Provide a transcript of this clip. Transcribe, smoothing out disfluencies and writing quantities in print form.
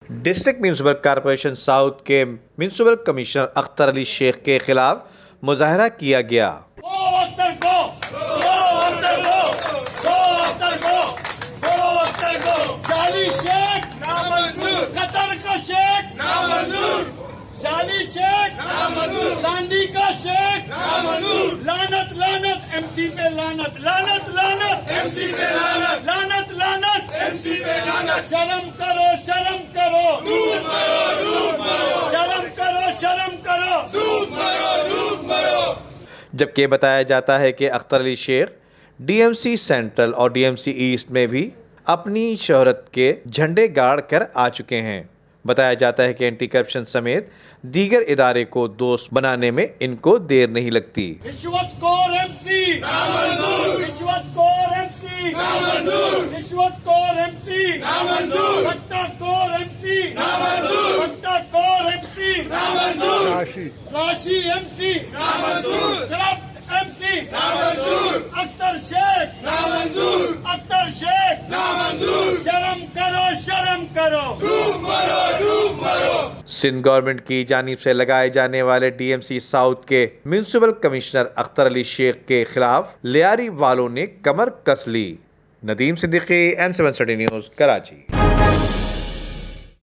District municipal corporation south کے municipal commissioner Akhtar علی شیخ کے خلاف مظاہرہ کیا گیا۔ جعلی شیخ لانڈی کا شیخ لعنت لعنت ایم سی پہ لعنت لعنت لعنت ایم سی پہ لعنت لعنت لعنت ایم سی پہ لعنت شرم کرو شرم کرو دودھ مرو دودھ مرو شرم کرو شرم کرو دودھ مرو دودھ مرو۔ جبکہ بتایا جاتا ہے کہ اختر علی شیخ ڈی ایم سی سینٹرل اور ڈی ایم سی ایسٹ میں بھی اپنی شہرت کے جھنڈے گاڑ کر آ چکے ہیں۔ بتایا جاتا ہے کہ اینٹی کرپشن سمیت دیگر ادارے کو دوست بنانے میں ان کو دیر نہیں لگتی۔ رشوت خور ایم سی نامنظور، رشوت خور ایم سی نامنظور، رشوت خور ایم سی نامنظور، سٹا خور ایم سی نامنظور، سٹا خور ایم سی نامنظور، راشی ایم سی نامنظور، کرپٹ ایم سی نامنظور، اختر شیخ نامنظور، اختر شیخ نامنظور، شرم کرو شرم کرو، ڈوب مرو ڈوب مرو۔ سندھ گورنمنٹ کی جانب سے لگائے جانے والے ڈی ایم سی ساؤتھ کے میونسپل کمشنر اختر علی شیخ کے خلاف لیاری والوں نے کمر کس لی۔ Nadeem Siddiqui, M7 news, Karachi.